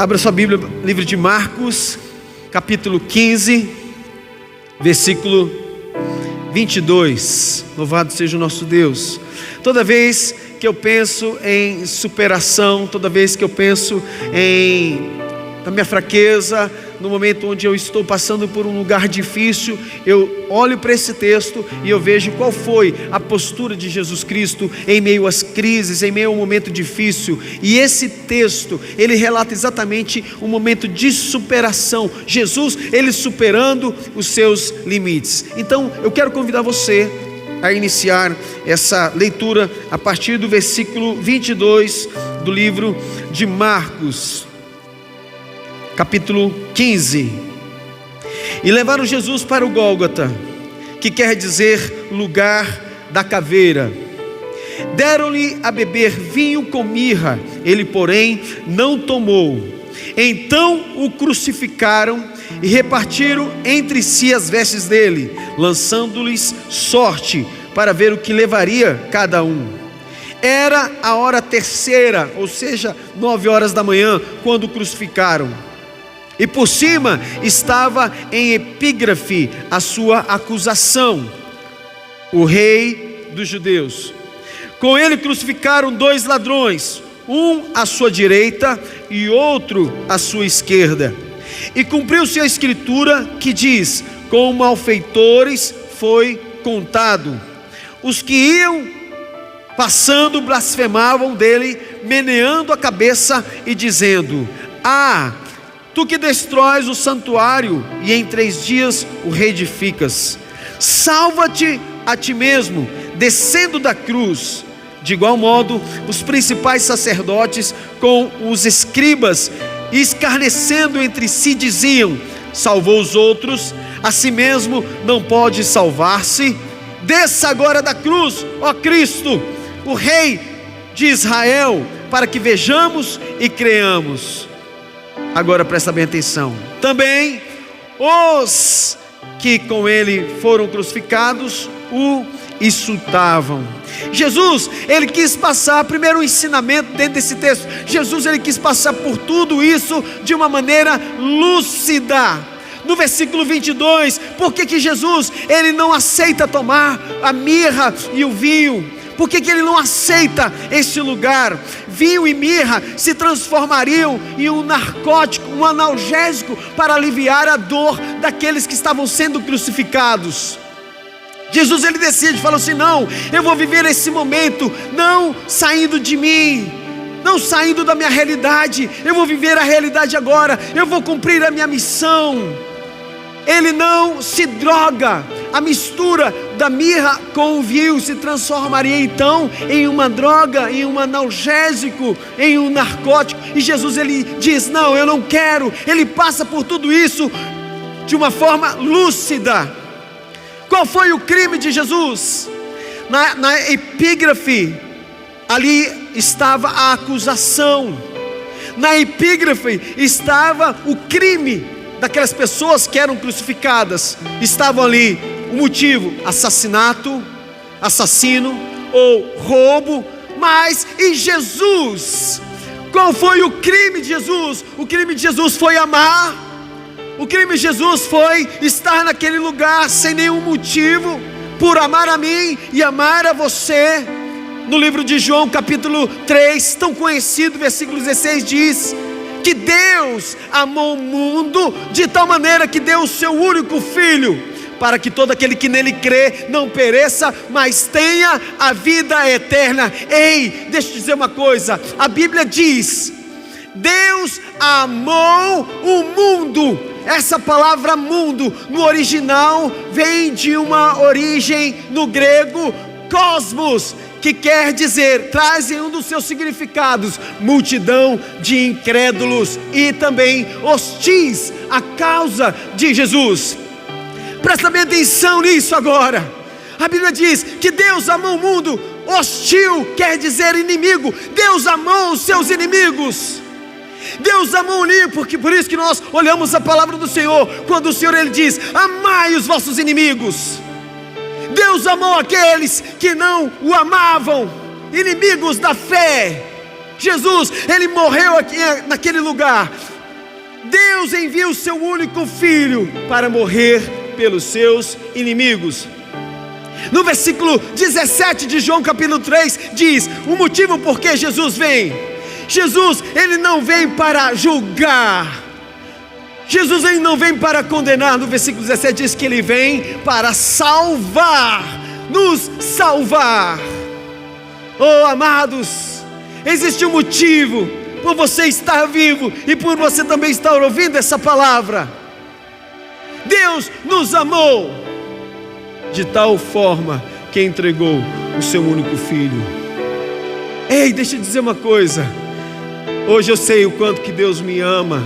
Abra sua Bíblia, livro de Marcos, capítulo 15, versículo 22. Louvado seja o nosso Deus. Toda vez que eu penso em superação, toda vez que eu penso na minha fraqueza, no momento onde eu estou passando por um lugar difícil, eu olho para esse texto e eu vejo qual foi a postura de Jesus Cristo em meio às crises, em meio a um momento difícil. E esse texto, ele relata exatamente um momento de superação. Jesus, ele superando os seus limites. Então, eu quero convidar você a iniciar essa leitura a partir do versículo 22 do livro de Marcos, capítulo 15. E levaram Jesus para o Gólgota, que quer dizer lugar da caveira. Deram-lhe a beber vinho com mirra, ele porém não tomou. Então o crucificaram e repartiram entre si as vestes dele, lançando-lhes sorte para ver o que levaria cada um. Era a hora terceira, ou seja, 9 horas da manhã, quando o crucificaram. E por cima estava em epígrafe a sua acusação: o rei dos judeus. Com ele crucificaram 2 ladrões, um à sua direita e outro à sua esquerda. E cumpriu-se a escritura que diz: com malfeitores foi contado. Os que iam passando blasfemavam dele, meneando a cabeça e dizendo: tu que destróis o santuário e em 3 dias o reedificas, salva-te a ti mesmo, descendo da cruz. De igual modo, os principais sacerdotes com os escribas, escarnecendo entre si, diziam: salvou os outros, a si mesmo não pode salvar-se. Desça agora da cruz, ó Cristo, o Rei de Israel, para que vejamos e creamos. Agora presta bem atenção. Também os que com ele foram crucificados o insultavam. Jesus, ele quis passar primeiro um ensinamento dentro desse texto. Jesus, ele quis passar por tudo isso de uma maneira lúcida. No versículo 22, por que Jesus, ele não aceita tomar a mirra e o vinho? Por que ele não aceita esse lugar? Vinho e mirra se transformariam em um narcótico, um analgésico para aliviar a dor daqueles que estavam sendo crucificados. Jesus, ele decide, fala assim: não, eu vou viver esse momento não saindo de mim, não saindo da minha realidade, eu vou viver a realidade agora, eu vou cumprir a minha missão. Ele não se droga. A mistura da mirra com o vinho se transformaria então em uma droga, em um analgésico, em um narcótico. E Jesus, ele diz: não, eu não quero. Ele passa por tudo isso de uma forma lúcida. Qual foi o crime de Jesus? Na epígrafe, ali estava a acusação. Na epígrafe estava o crime daquelas pessoas que eram crucificadas. Estavam ali o motivo: assassinato, assassino ou roubo. Mas em Jesus, qual foi o crime de Jesus? O crime de Jesus foi amar. O crime de Jesus foi estar naquele lugar sem nenhum motivo, por amar a mim e amar a você. No livro de João, capítulo 3, tão conhecido, versículo 16 diz que Deus amou o mundo de tal maneira que deu o seu único Filho, para que todo aquele que nele crê não pereça, mas tenha a vida eterna. Ei, deixa eu dizer uma coisa, a Bíblia diz: Deus amou o mundo. Essa palavra mundo, no original, vem de uma origem no grego, cosmos, que quer dizer, traz em um dos seus significados, multidão de incrédulos e também hostis à causa de Jesus. Presta bem atenção nisso agora. A Bíblia diz que Deus amou o mundo. Hostil quer dizer inimigo. Deus amou os seus inimigos. Deus amou o inimigo, porque por isso que nós olhamos a palavra do Senhor, quando o Senhor, ele diz: amai os vossos inimigos. Deus amou aqueles que não o amavam, inimigos da fé. Jesus, ele morreu aqui naquele lugar Deus envia o seu único filho para morrer pelos seus inimigos. No versículo 17 de João capítulo 3 diz o motivo por que Jesus vem. Jesus, ele não vem para julgar, Jesus, ele não vem para condenar. No versículo 17 diz que ele vem para salvar, nos salvar. Oh amados, existe um motivo por você estar vivo e por você também estar ouvindo essa palavra. Deus nos amou de tal forma que entregou o seu único filho. Ei, deixa eu dizer uma coisa. Hoje eu sei o quanto que Deus me ama.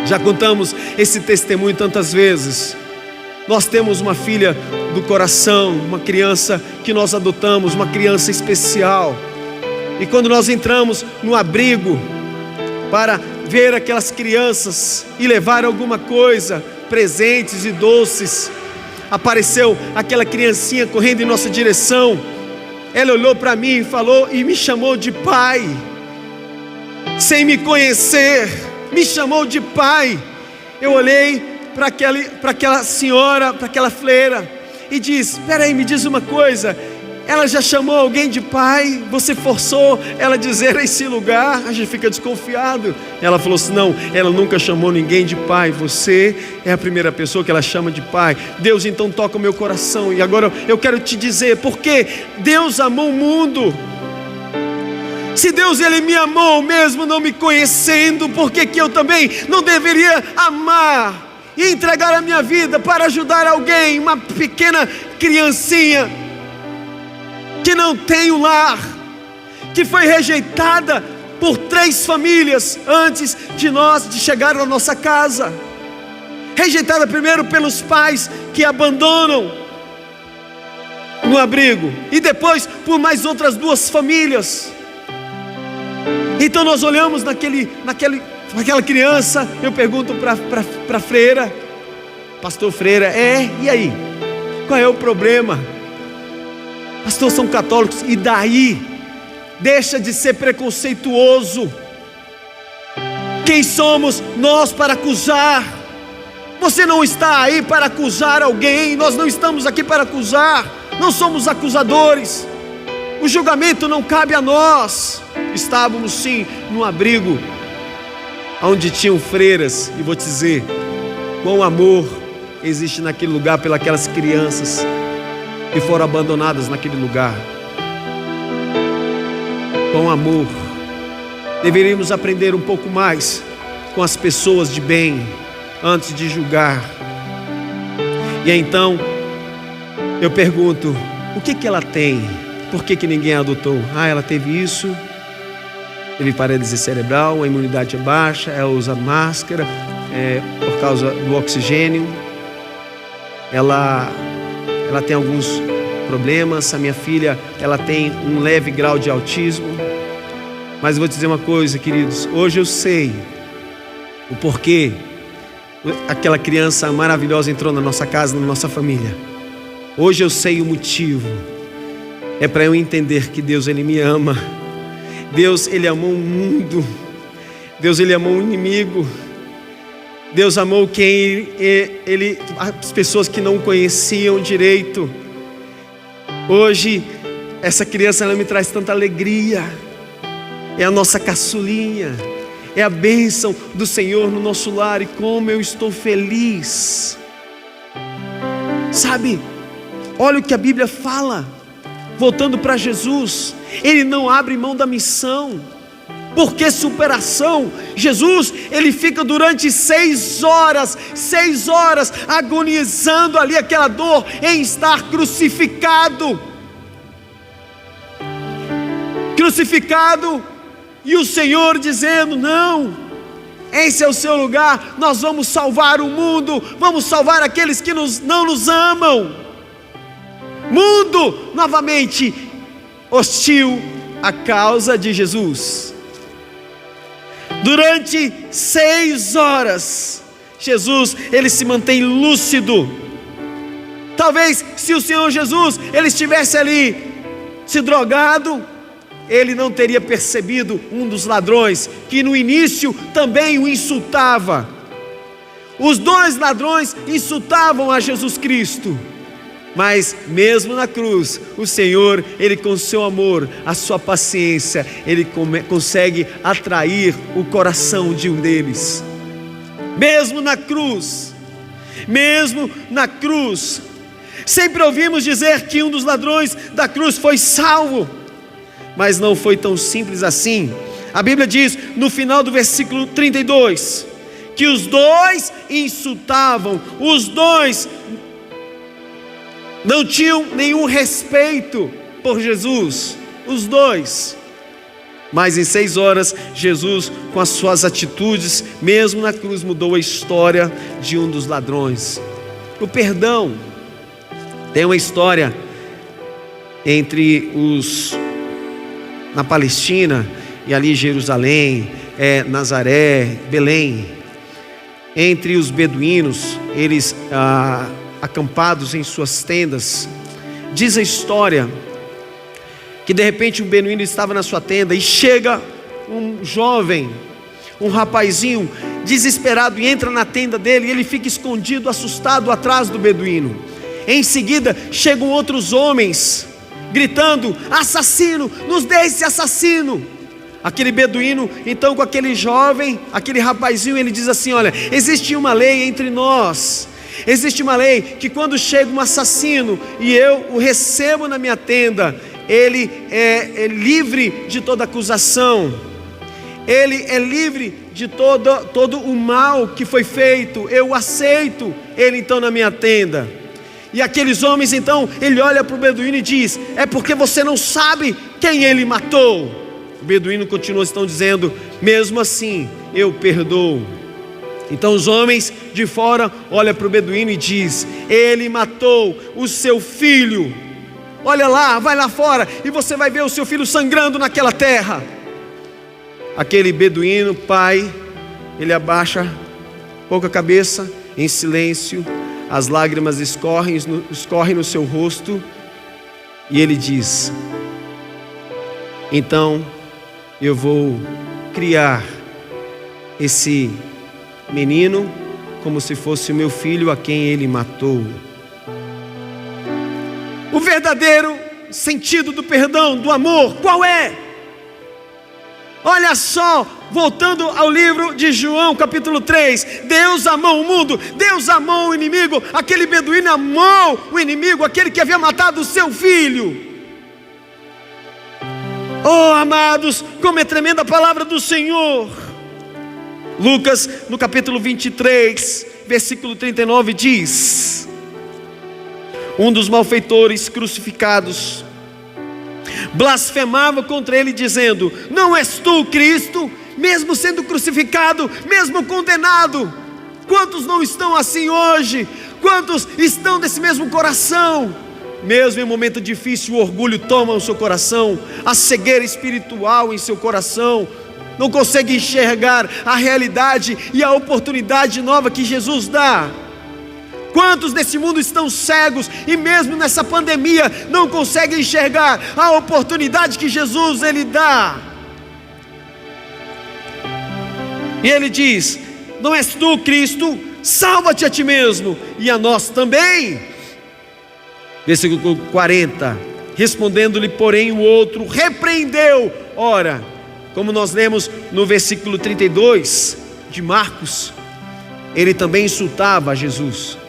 Já contamos esse testemunho tantas vezes. Nós temos uma filha do coração, uma criança que nós adotamos, uma criança especial. E quando nós entramos no abrigo para ver aquelas crianças e levar alguma coisa, presentes e doces, apareceu aquela criancinha correndo em nossa direção. Ela olhou para mim e falou e me chamou de pai, sem me conhecer, me chamou de pai. Eu olhei para aquela senhora, para aquela freira e disse: espera aí, me diz uma coisa, ela já chamou alguém de pai? Você forçou ela a dizer esse lugar? A gente fica desconfiado. Ela falou assim: não, ela nunca chamou ninguém de pai, você é a primeira pessoa que ela chama de pai. Deus então toca o meu coração. E agora eu quero te dizer, porque Deus amou o mundo. Se Deus, ele me amou mesmo não me conhecendo, por que eu também não deveria amar e entregar a minha vida para ajudar alguém, uma pequena criancinha que não tem um lar, que foi rejeitada por 3 famílias antes de chegar na nossa casa. Rejeitada primeiro pelos pais que abandonam no abrigo, e depois por mais outras 2 famílias. Então nós olhamos naquela criança. Eu pergunto para a freira, pastor Freira, e aí? Qual é o problema? Pastor, são católicos, e daí? Deixa de ser preconceituoso. Quem somos nós para acusar? Você não está aí para acusar alguém. Nós não estamos aqui para acusar. Não somos acusadores. O julgamento não cabe a nós. Estávamos sim num abrigo onde tinham freiras, e vou te dizer quão amor existe naquele lugar pelas crianças que foram abandonadas naquele lugar. Com amor. Deveríamos aprender um pouco mais com as pessoas de bem antes de julgar. E então eu pergunto: o que ela tem? Por que ninguém a adotou? Ela teve isso, teve paralisia cerebral, a imunidade é baixa, ela usa máscara por causa do oxigênio, ela tem alguns problemas. A minha filha, ela tem um leve grau de autismo. Mas eu vou te dizer uma coisa, queridos, hoje eu sei o porquê aquela criança maravilhosa entrou na nossa casa, na nossa família. Hoje eu sei o motivo. É para eu entender que Deus, ele me ama. Deus, ele amou o mundo. Deus, ele amou o inimigo. Deus amou as pessoas que não o conheciam direito. Hoje essa criança, ela me traz tanta alegria. É a nossa caçulinha, é a bênção do Senhor no nosso lar. E como eu estou feliz. Sabe, olha o que a Bíblia fala. Voltando para Jesus, ele não abre mão da missão. Porque superação? Jesus, ele fica durante 6 horas agonizando ali aquela dor em estar crucificado. E o Senhor dizendo: não, esse é o seu lugar. Nós vamos salvar o mundo, vamos salvar aqueles que não nos amam. Mundo novamente hostil à causa de Jesus. Durante 6 horas, Jesus, ele se mantém lúcido. Talvez se o Senhor Jesus, ele estivesse ali se drogado, ele não teria percebido um dos ladrões, que no início também o insultava. Os dois ladrões insultavam a Jesus Cristo, mas mesmo na cruz, o Senhor, Ele com seu amor, a sua paciência, Ele consegue atrair o coração de um deles. Mesmo na cruz, sempre ouvimos dizer que um dos ladrões da cruz foi salvo, mas não foi tão simples assim. A Bíblia diz no final do versículo 32, que os dois insultavam, os dois não tinham nenhum respeito por Jesus, os dois. Mas em 6 horas, Jesus, com as suas atitudes, mesmo na cruz, mudou a história de um dos ladrões. O perdão tem uma história entre na Palestina e ali em Jerusalém, Nazaré, Belém, entre os beduínos, eles acampados em suas tendas. Diz a história que de repente um beduíno estava na sua tenda e chega um jovem, um rapazinho desesperado, e entra na tenda dele, e ele fica escondido, assustado atrás do beduíno. Em seguida chegam outros homens gritando: assassino, nos deixe, assassino. Aquele beduíno, então, com aquele jovem, aquele rapazinho, ele diz assim: olha, existe uma lei entre nós, existe uma lei que quando chega um assassino e eu o recebo na minha tenda, ele é livre de toda acusação, ele é livre de todo o mal que foi feito, eu aceito ele então na minha tenda. E aqueles homens então, ele olha para o beduíno e diz: é porque você não sabe quem ele matou. O beduíno continua então dizendo: mesmo assim eu perdoo. Então os homens de fora olham para o beduíno e diz: ele matou o seu filho, olha lá, vai lá fora e você vai ver o seu filho sangrando naquela terra. Aquele beduíno, pai, ele abaixa pouco a cabeça, em silêncio, as lágrimas escorrem no seu rosto, e ele diz: então eu vou criar esse menino como se fosse o meu filho a quem ele matou. O verdadeiro sentido do perdão, do amor, qual é? Olha só, voltando ao livro de João, capítulo 3, Deus amou o mundo, Deus amou o inimigo. Aquele beduíno amou o inimigo, aquele que havia matado o seu filho. Oh, amados, como é tremenda a palavra do Senhor. Lucas, no capítulo 23, versículo 39, diz: um dos malfeitores crucificados blasfemava contra ele, dizendo: não és tu o Cristo? Mesmo sendo crucificado, mesmo condenado. Quantos não estão assim hoje? Quantos estão desse mesmo coração? Mesmo em momento difícil, o orgulho toma o seu coração, a cegueira espiritual em seu coração, não consegue enxergar a realidade e a oportunidade nova que Jesus dá. Quantos nesse mundo estão cegos e mesmo nessa pandemia não conseguem enxergar a oportunidade que Jesus ele dá? E ele diz: não és tu Cristo? Salva-te a ti mesmo e a nós também. Versículo 40, respondendo-lhe porém o outro, repreendeu. Ora, como nós lemos no versículo 32 de Marcos, ele também insultava a Jesus.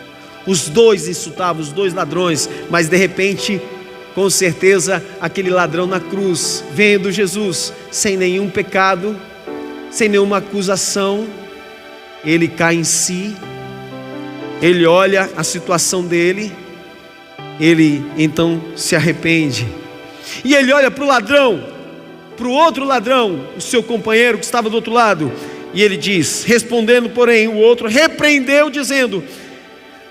Os dois insultavam, os dois ladrões, mas de repente, com certeza, aquele ladrão na cruz, vendo Jesus, sem nenhum pecado, sem nenhuma acusação, ele cai em si, ele olha a situação dele, ele então se arrepende, e ele olha para o ladrão, para o outro ladrão, o seu companheiro que estava do outro lado, e ele diz, respondendo porém o outro, repreendeu dizendo: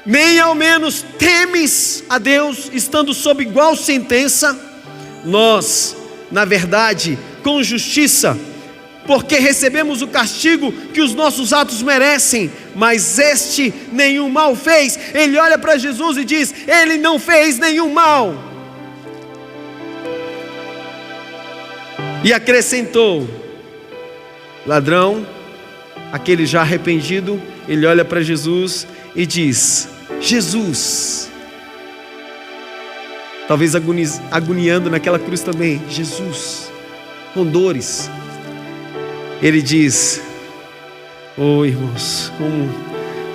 nem ao menos temes a Deus, estando sob igual sentença? Nós, na verdade, com justiça, porque recebemos o castigo que os nossos atos merecem, mas este nenhum mal fez. Ele olha para Jesus e diz: ele não fez nenhum mal. E acrescentou: ladrão, aquele já arrependido, ele olha para Jesus e diz: Jesus, talvez agoniando naquela cruz também, Jesus, com dores, ele diz: oh irmãos,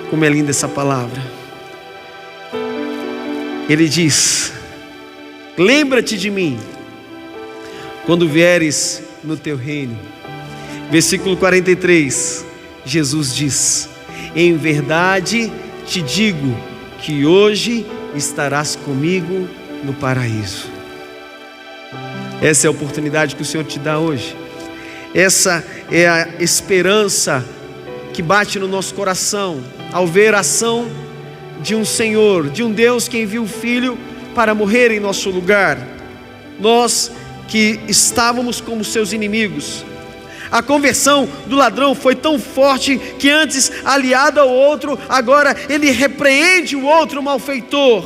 como é linda essa palavra. Ele diz: lembra-te de mim quando vieres no teu reino. Versículo 43, Jesus diz: em verdade te digo que hoje estarás comigo no paraíso. Essa é a oportunidade que o Senhor te dá hoje. Essa é a esperança que bate no nosso coração ao ver a ação de um Senhor, de um Deus que envia o Filho para morrer em nosso lugar. Nós que estávamos como seus inimigos. A conversão do ladrão foi tão forte que antes aliado ao outro, agora ele repreende o outro malfeitor.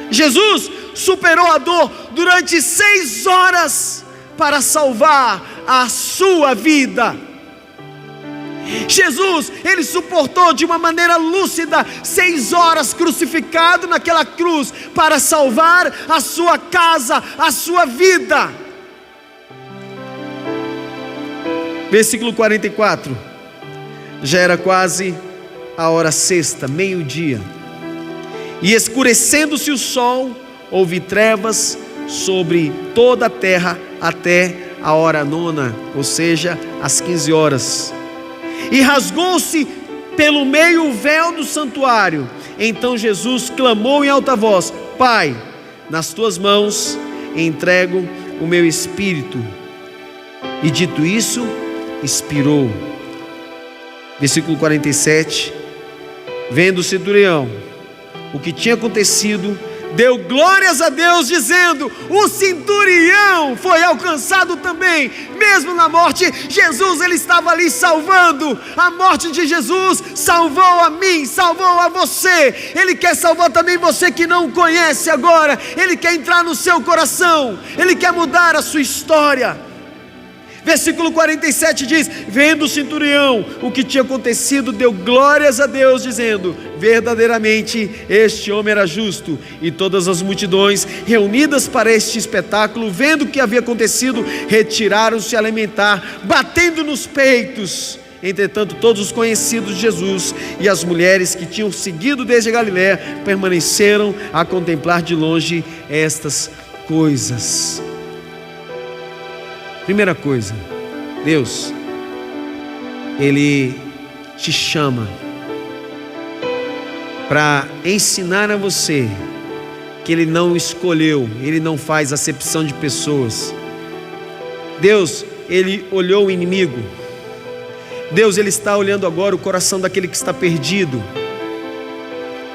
Jesus superou a dor durante 6 horas para salvar a sua vida. Jesus, ele suportou de uma maneira lúcida 6 horas crucificado naquela cruz para salvar a sua casa, a sua vida. Versículo 44, já era quase a hora sexta, meio-dia, e escurecendo-se o sol, houve trevas sobre toda a terra até a hora 9, ou seja, às 15 horas. E rasgou-se pelo meio o véu do santuário. Então Jesus clamou em alta voz: Pai, nas tuas mãos entrego o meu espírito. E dito isso, expirou. Versículo 47, vendo o centurião o que tinha acontecido, deu glórias a Deus, dizendo: o centurião foi alcançado também, mesmo na morte. Jesus, ele estava ali salvando. A morte de Jesus salvou a mim, salvou a você. Ele quer salvar também você que não o conhece agora. Ele quer entrar no seu coração, ele quer mudar a sua história. Versículo 47 diz: vendo o centurião o que tinha acontecido, deu glórias a Deus, dizendo: verdadeiramente este homem era justo. E todas as multidões reunidas para este espetáculo, vendo o que havia acontecido, retiraram-se a lamentar, batendo nos peitos. Entretanto, todos os conhecidos de Jesus e as mulheres que tinham seguido desde a Galiléia permaneceram a contemplar de longe estas coisas. Primeira coisa, Deus, Ele te chama para ensinar a você que Ele não escolheu, Ele não faz acepção de pessoas. Deus, Ele olhou o inimigo. Deus, Ele está olhando agora o coração daquele que está perdido.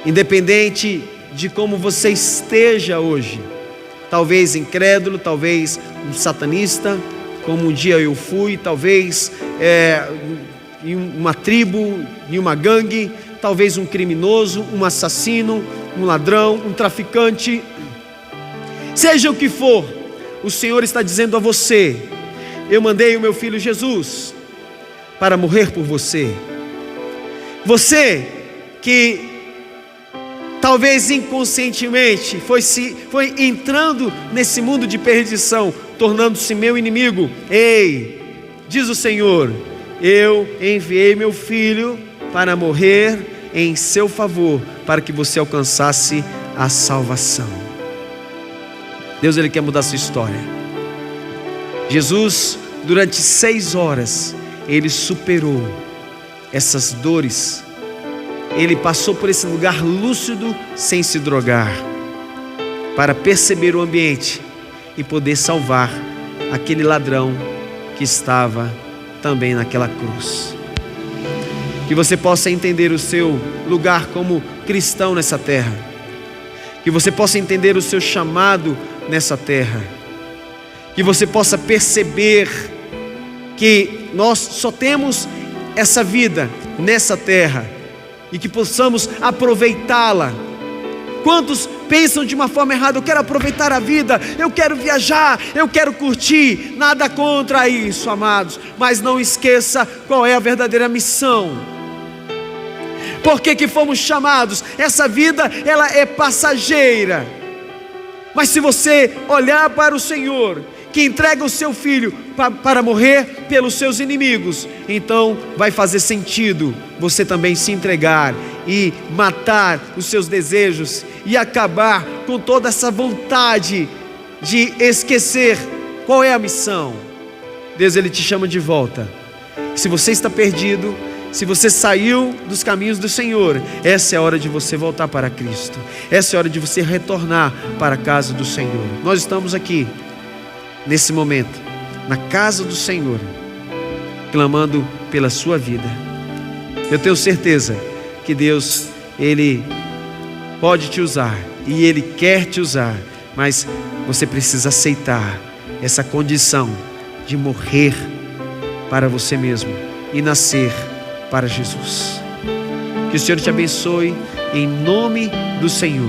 Independente de como você esteja hoje, talvez incrédulo, talvez um satanista, como um dia eu fui, talvez em uma tribo, em uma gangue, talvez um criminoso, um assassino, um ladrão, um traficante, seja o que for, o Senhor está dizendo a você: eu mandei o meu filho Jesus para morrer por você. Você que talvez inconscientemente foi entrando nesse mundo de perdição, tornando-se meu inimigo. Ei, diz o Senhor: eu enviei meu filho para morrer em seu favor, para que você alcançasse a salvação. Deus, Ele quer mudar a sua história. Jesus, durante 6 horas, Ele superou essas dores. Ele passou por esse lugar lúcido, sem se drogar, para perceber o ambiente e poder salvar aquele ladrão que estava também naquela cruz. Que você possa entender o seu lugar como cristão nessa terra. Que você possa entender o seu chamado nessa terra. Que você possa perceber que nós só temos essa vida nessa terra, e que possamos aproveitá-la Quantos pensam de uma forma errada? Eu quero aproveitar a vida, eu quero viajar, eu quero curtir. Nada contra isso, amados, mas não esqueça qual é a verdadeira missão. Por que fomos chamados? Essa vida, ela é passageira. Mas se você olhar para o Senhor, que entrega o seu filho para morrer pelos seus inimigos, então vai fazer sentido você também se entregar e matar os seus desejos e acabar com toda essa vontade de esquecer qual é a missão. Deus, Ele te chama de volta. Se você está perdido, se você saiu dos caminhos do Senhor, essa é a hora de você voltar para Cristo. Essa é a hora de você retornar para a casa do Senhor. Nós estamos aqui nesse momento, na casa do Senhor, clamando pela sua vida. Eu tenho certeza que Deus, Ele pode te usar e Ele quer te usar, mas você precisa aceitar essa condição de morrer para você mesmo e nascer para Jesus. Que o Senhor te abençoe em nome do Senhor.